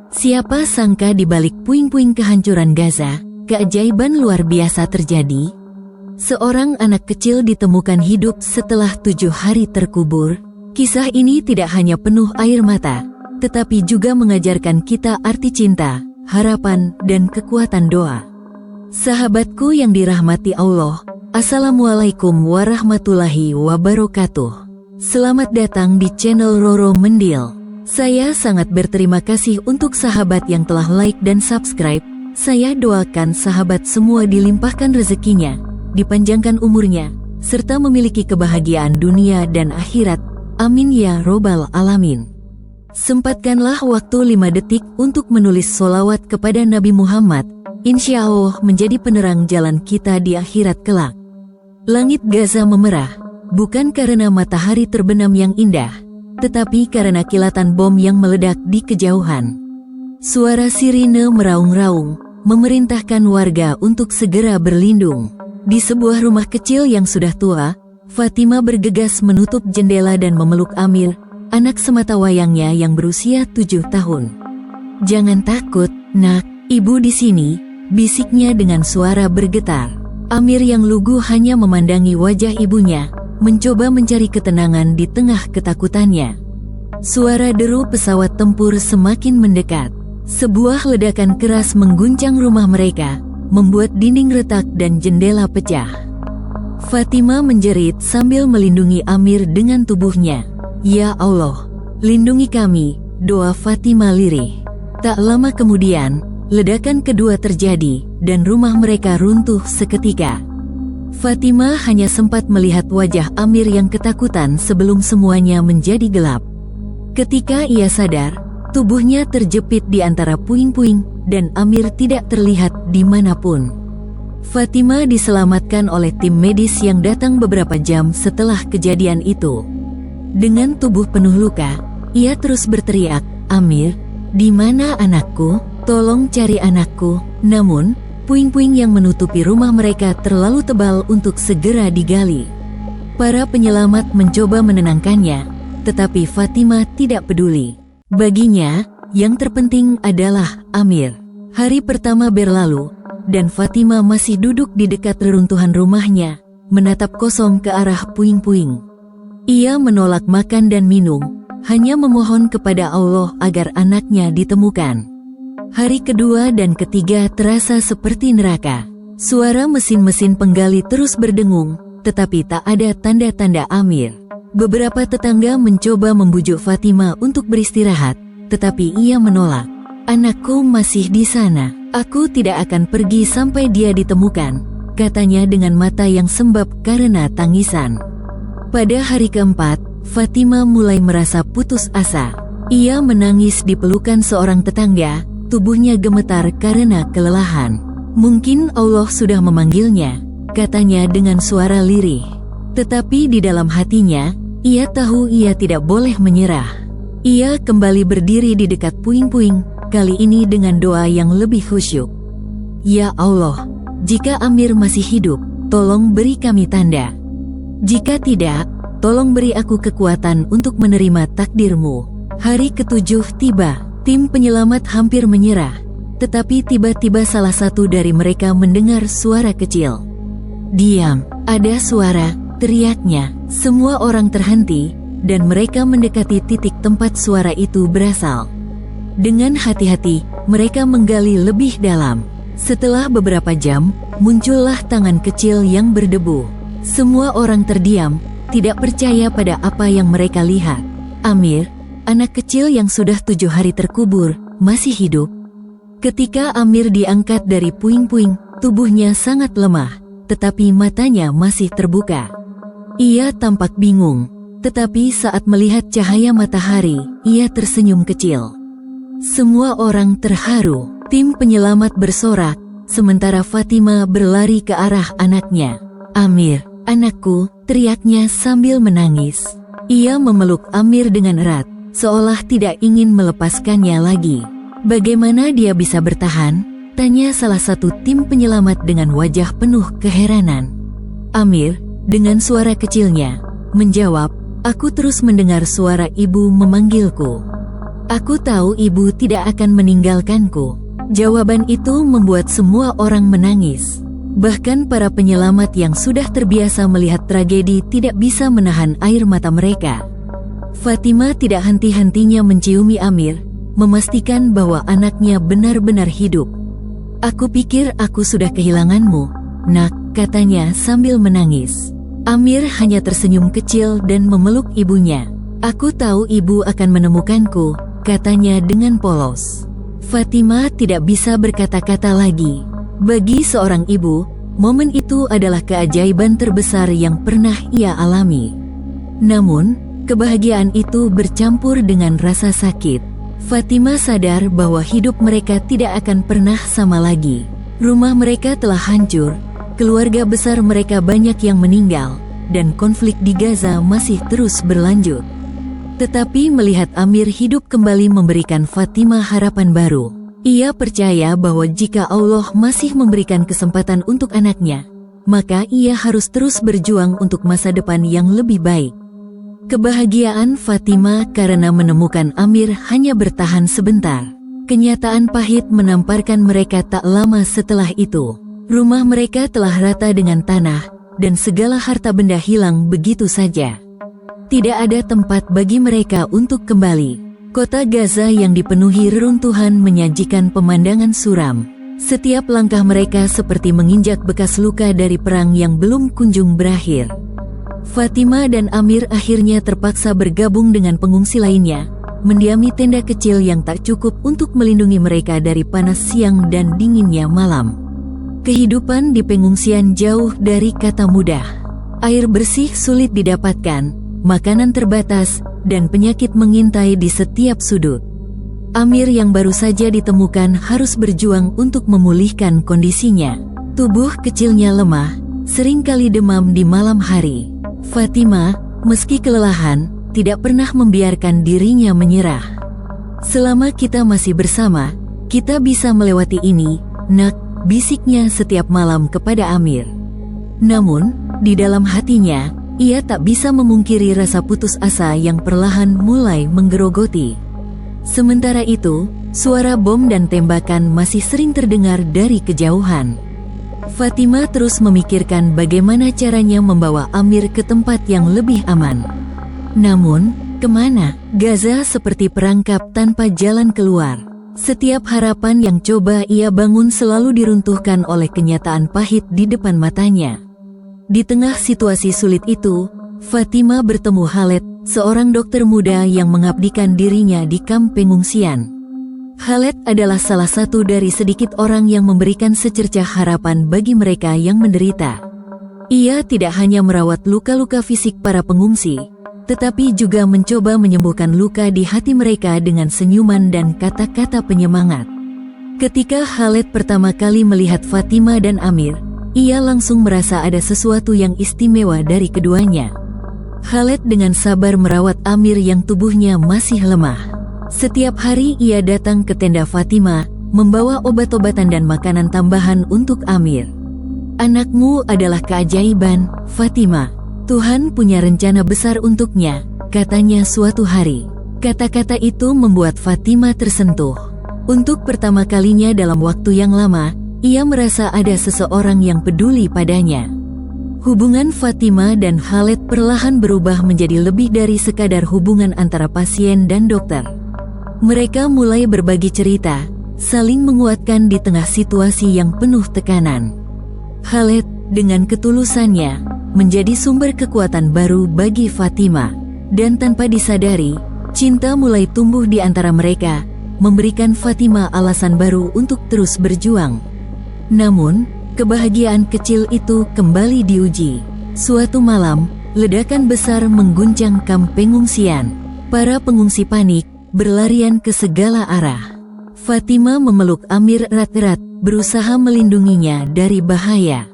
Siapa sangka di balik puing-puing kehancuran Gaza, keajaiban luar biasa terjadi. Seorang anak kecil ditemukan hidup setelah 7 hari terkubur. Kisah ini tidak hanya penuh air mata, tetapi juga mengajarkan kita arti cinta, harapan, dan kekuatan doa. Sahabatku yang dirahmati Allah, Assalamualaikum warahmatullahi wabarakatuh. Selamat datang di channel Roro Mendil. Saya sangat berterima kasih untuk sahabat yang telah like dan subscribe. Saya doakan sahabat semua dilimpahkan rezekinya, dipanjangkan umurnya, serta memiliki kebahagiaan dunia dan akhirat. Amin ya robbal alamin. Sempatkanlah waktu 5 detik untuk menulis sholawat kepada Nabi Muhammad. Insya Allah menjadi penerang jalan kita di akhirat kelak. Langit Gaza memerah, bukan karena matahari terbenam yang indah, tetapi karena kilatan bom yang meledak di kejauhan. Suara sirine meraung-raung, memerintahkan warga untuk segera berlindung. Di sebuah rumah kecil yang sudah tua, Fatima bergegas menutup jendela dan memeluk Amir, anak sematawayangnya yang berusia 7 tahun. "Jangan takut, nak, ibu di sini," bisiknya dengan suara bergetar. Amir yang lugu hanya memandangi wajah ibunya, mencoba mencari ketenangan di tengah ketakutannya. Suara deru pesawat tempur semakin mendekat. Sebuah ledakan keras mengguncang rumah mereka, membuat dinding retak dan jendela pecah. Fatima menjerit sambil melindungi Amir dengan tubuhnya. "Ya Allah, lindungi kami," doa Fatima lirih. Tak lama kemudian, ledakan kedua terjadi, dan rumah mereka runtuh seketika. Fatima hanya sempat melihat wajah Amir yang ketakutan sebelum semuanya menjadi gelap. Ketika ia sadar, tubuhnya terjepit di antara puing-puing, dan Amir tidak terlihat dimanapun. Fatima diselamatkan oleh tim medis yang datang beberapa jam setelah kejadian itu. Dengan tubuh penuh luka, ia terus berteriak, "Amir, di mana anakku? Tolong cari anakku." Namun, puing-puing yang menutupi rumah mereka terlalu tebal untuk segera digali. Para penyelamat mencoba menenangkannya, tetapi Fatima tidak peduli. Baginya, yang terpenting adalah Amir. Hari pertama berlalu, dan Fatima masih duduk di dekat reruntuhan rumahnya, menatap kosong ke arah puing-puing. Ia menolak makan dan minum, hanya memohon kepada Allah agar anaknya ditemukan. Hari kedua dan ketiga terasa seperti neraka. Suara mesin-mesin penggali terus berdengung, tetapi tak ada tanda-tanda Amir. Beberapa tetangga mencoba membujuk Fatima untuk beristirahat, tetapi ia menolak. "Anakku masih di sana. Aku tidak akan pergi sampai dia ditemukan," katanya dengan mata yang sembab karena tangisan. Pada hari keempat, Fatima mulai merasa putus asa. Ia menangis di pelukan seorang tetangga. Tubuhnya gemetar karena kelelahan. "Mungkin Allah sudah memanggilnya," katanya dengan suara lirih. Tetapi di dalam hatinya, ia tahu ia tidak boleh menyerah. Ia kembali berdiri di dekat puing-puing, kali ini dengan doa yang lebih khusyuk. "Ya Allah, jika Amir masih hidup, tolong beri kami tanda. Jika tidak, tolong beri aku kekuatan untuk menerima takdir-Mu." Hari ketujuh tiba. Tim penyelamat hampir menyerah, tetapi tiba-tiba salah satu dari mereka mendengar suara kecil. "Diam, ada suara," teriaknya. Semua orang terhenti, dan mereka mendekati titik tempat suara itu berasal. Dengan hati-hati, mereka menggali lebih dalam. Setelah beberapa jam, muncullah tangan kecil yang berdebu. Semua orang terdiam, tidak percaya pada apa yang mereka lihat. Amir, anak kecil yang sudah 7 hari terkubur, masih hidup. Ketika Amir diangkat dari puing-puing, tubuhnya sangat lemah, tetapi matanya masih terbuka. Ia tampak bingung, tetapi saat melihat cahaya matahari, ia tersenyum kecil. Semua orang terharu. Tim penyelamat bersorak, sementara Fatima berlari ke arah anaknya. "Amir, anakku," teriaknya sambil menangis. Ia memeluk Amir dengan erat, seolah tidak ingin melepaskannya lagi. "Bagaimana dia bisa bertahan?" tanya salah satu tim penyelamat dengan wajah penuh keheranan. Amir, dengan suara kecilnya, menjawab, "Aku terus mendengar suara ibu memanggilku." Aku tahu ibu tidak akan meninggalkanku. Jawaban itu membuat semua orang menangis. Bahkan para penyelamat yang sudah terbiasa melihat tragedi tidak bisa menahan air mata mereka. Fatima tidak henti-hentinya menciumi Amir, memastikan bahwa anaknya benar-benar hidup. "Aku pikir aku sudah kehilanganmu, nak," katanya sambil menangis. Amir hanya tersenyum kecil dan memeluk ibunya. "Aku tahu ibu akan menemukanku," katanya dengan polos. Fatima tidak bisa berkata-kata lagi. Bagi seorang ibu, momen itu adalah keajaiban terbesar yang pernah ia alami. Namun, kebahagiaan itu bercampur dengan rasa sakit. Fatima sadar bahwa hidup mereka tidak akan pernah sama lagi. Rumah mereka telah hancur, keluarga besar mereka banyak yang meninggal, dan konflik di Gaza masih terus berlanjut. Tetapi melihat Amir hidup kembali memberikan Fatima harapan baru. Ia percaya bahwa jika Allah masih memberikan kesempatan untuk anaknya, maka ia harus terus berjuang untuk masa depan yang lebih baik. Kebahagiaan Fatima karena menemukan Amir hanya bertahan sebentar. Kenyataan pahit menamparkan mereka tak lama setelah itu. Rumah mereka telah rata dengan tanah, dan segala harta benda hilang begitu saja. Tidak ada tempat bagi mereka untuk kembali. Kota Gaza yang dipenuhi reruntuhan menyajikan pemandangan suram. Setiap langkah mereka seperti menginjak bekas luka dari perang yang belum kunjung berakhir. Fatima dan Amir akhirnya terpaksa bergabung dengan pengungsi lainnya, mendiami tenda kecil yang tak cukup untuk melindungi mereka dari panas siang dan dinginnya malam. Kehidupan di pengungsian jauh dari kata mudah. Air bersih sulit didapatkan, makanan terbatas, dan penyakit mengintai di setiap sudut. Amir yang baru saja ditemukan harus berjuang untuk memulihkan kondisinya. Tubuh kecilnya lemah, seringkali demam di malam hari. Fatima, meski kelelahan, tidak pernah membiarkan dirinya menyerah. "Selama kita masih bersama, kita bisa melewati ini, nak," bisiknya setiap malam kepada Amir. Namun, di dalam hatinya, ia tak bisa memungkiri rasa putus asa yang perlahan mulai menggerogoti. Sementara itu, suara bom dan tembakan masih sering terdengar dari kejauhan. Fatima terus memikirkan bagaimana caranya membawa Amir ke tempat yang lebih aman. Namun, kemana? Gaza seperti perangkap tanpa jalan keluar. Setiap harapan yang coba ia bangun selalu diruntuhkan oleh kenyataan pahit di depan matanya. Di tengah situasi sulit itu, Fatima bertemu Khaled, seorang dokter muda yang mengabdikan dirinya di kamp pengungsian. Khaled adalah salah satu dari sedikit orang yang memberikan secercah harapan bagi mereka yang menderita. Ia tidak hanya merawat luka-luka fisik para pengungsi, tetapi juga mencoba menyembuhkan luka di hati mereka dengan senyuman dan kata-kata penyemangat. Ketika Khaled pertama kali melihat Fatima dan Amir, ia langsung merasa ada sesuatu yang istimewa dari keduanya. Khaled dengan sabar merawat Amir yang tubuhnya masih lemah. Setiap hari ia datang ke tenda Fatima, membawa obat-obatan dan makanan tambahan untuk Amir. "Anakmu adalah keajaiban, Fatima. Tuhan punya rencana besar untuknya," katanya suatu hari. Kata-kata itu membuat Fatima tersentuh. Untuk pertama kalinya dalam waktu yang lama, ia merasa ada seseorang yang peduli padanya. Hubungan Fatima dan Khaled perlahan berubah menjadi lebih dari sekadar hubungan antara pasien dan dokter. Mereka mulai berbagi cerita, saling menguatkan di tengah situasi yang penuh tekanan. Khaled, dengan ketulusannya, menjadi sumber kekuatan baru bagi Fatima. Dan tanpa disadari, cinta mulai tumbuh di antara mereka, memberikan Fatima alasan baru untuk terus berjuang. Namun, kebahagiaan kecil itu kembali diuji. Suatu malam, ledakan besar mengguncang kamp pengungsian. Para pengungsi panik, berlarian ke segala arah. Fatima memeluk Amir erat-erat, berusaha melindunginya dari bahaya.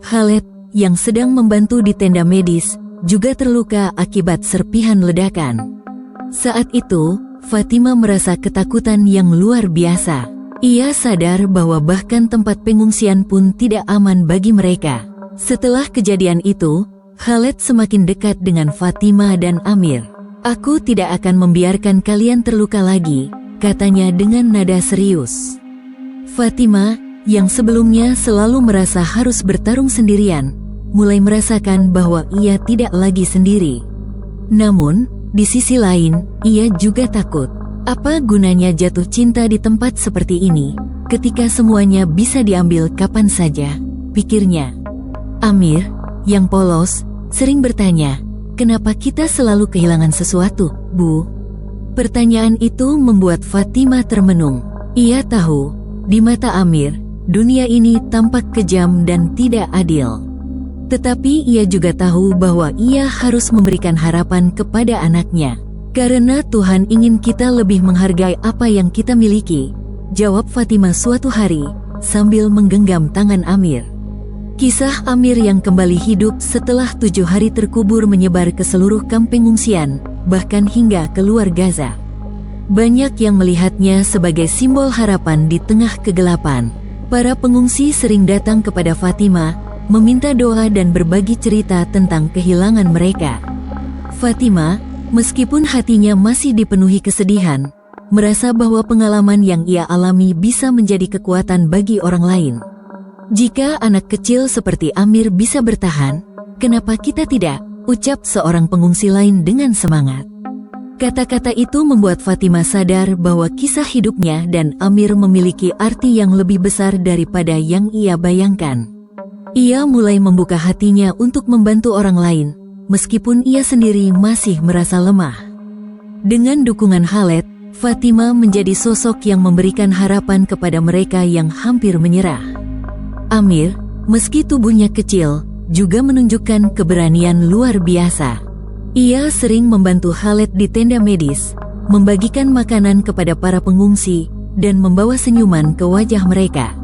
Khaled, yang sedang membantu di tenda medis, juga terluka akibat serpihan ledakan. Saat itu, Fatima merasa ketakutan yang luar biasa. Ia sadar bahwa bahkan tempat pengungsian pun tidak aman bagi mereka. Setelah kejadian itu, Khaled semakin dekat dengan Fatima dan Amir. Aku tidak akan membiarkan kalian terluka lagi, katanya dengan nada serius. Fatima, yang sebelumnya selalu merasa harus bertarung sendirian, mulai merasakan bahwa ia tidak lagi sendiri. Namun, di sisi lain, ia juga takut. Apa gunanya jatuh cinta di tempat seperti ini, ketika semuanya bisa diambil kapan saja, pikirnya. Amir, yang polos, sering bertanya, kenapa kita selalu kehilangan sesuatu, Bu? Pertanyaan itu membuat Fatima termenung. Ia tahu, di mata Amir, dunia ini tampak kejam dan tidak adil. Tetapi ia juga tahu bahwa ia harus memberikan harapan kepada anaknya. Karena Tuhan ingin kita lebih menghargai apa yang kita miliki, jawab Fatima suatu hari, sambil menggenggam tangan Amir. Kisah Amir yang kembali hidup setelah 7 hari terkubur menyebar ke seluruh kamp pengungsian, bahkan hingga ke luar Gaza. Banyak yang melihatnya sebagai simbol harapan di tengah kegelapan. Para pengungsi sering datang kepada Fatima, meminta doa dan berbagi cerita tentang kehilangan mereka. Fatima, meskipun hatinya masih dipenuhi kesedihan, merasa bahwa pengalaman yang ia alami bisa menjadi kekuatan bagi orang lain. Jika anak kecil seperti Amir bisa bertahan, kenapa kita tidak? Ucap seorang pengungsi lain dengan semangat. Kata-kata itu membuat Fatima sadar bahwa kisah hidupnya dan Amir memiliki arti yang lebih besar daripada yang ia bayangkan. Ia mulai membuka hatinya untuk membantu orang lain, meskipun ia sendiri masih merasa lemah. Dengan dukungan Khaled, Fatima menjadi sosok yang memberikan harapan kepada mereka yang hampir menyerah. Amir, meski tubuhnya kecil, juga menunjukkan keberanian luar biasa. Ia sering membantu Khaled di tenda medis, membagikan makanan kepada para pengungsi, dan membawa senyuman ke wajah mereka.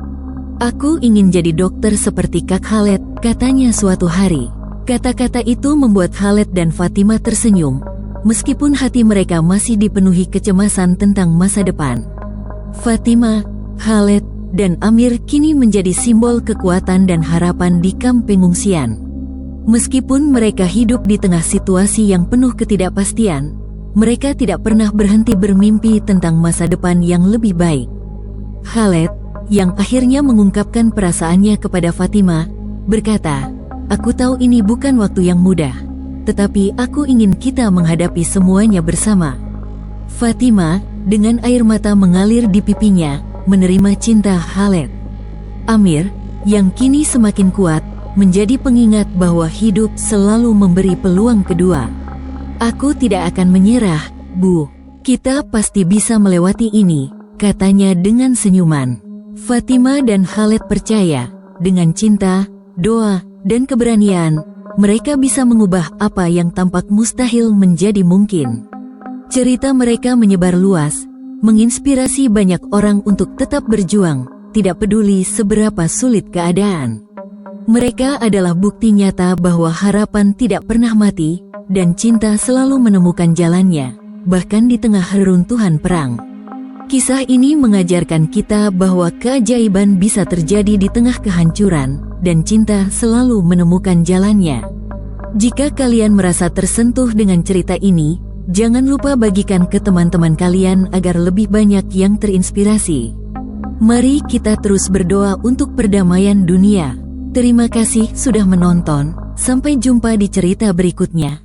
Aku ingin jadi dokter seperti Kak Khaled, katanya suatu hari. Kata-kata itu membuat Khaled dan Fatima tersenyum, meskipun hati mereka masih dipenuhi kecemasan tentang masa depan. Fatima, Khaled, dan Amir kini menjadi simbol kekuatan dan harapan di kamp pengungsian. Meskipun mereka hidup di tengah situasi yang penuh ketidakpastian, mereka tidak pernah berhenti bermimpi tentang masa depan yang lebih baik. Khaled, yang akhirnya mengungkapkan perasaannya kepada Fatima, berkata, "Aku tahu ini bukan waktu yang mudah, tetapi aku ingin kita menghadapi semuanya bersama." Fatima, dengan air mata mengalir di pipinya, menerima cinta Khaled. Amir, yang kini semakin kuat, menjadi pengingat bahwa hidup selalu memberi peluang kedua. "Aku tidak akan menyerah, Bu. Kita pasti bisa melewati ini," katanya dengan senyuman. Fatima dan Khaled percaya, dengan cinta, doa, dan keberanian, mereka bisa mengubah apa yang tampak mustahil menjadi mungkin. Cerita mereka menyebar luas, menginspirasi banyak orang untuk tetap berjuang, tidak peduli seberapa sulit keadaan. Mereka adalah bukti nyata bahwa harapan tidak pernah mati, dan cinta selalu menemukan jalannya, bahkan di tengah reruntuhan perang. Kisah ini mengajarkan kita bahwa keajaiban bisa terjadi di tengah kehancuran, dan cinta selalu menemukan jalannya. Jika kalian merasa tersentuh dengan cerita ini, jangan lupa bagikan ke teman-teman kalian agar lebih banyak yang terinspirasi. Mari kita terus berdoa untuk perdamaian dunia. Terima kasih sudah menonton. Sampai jumpa di cerita berikutnya.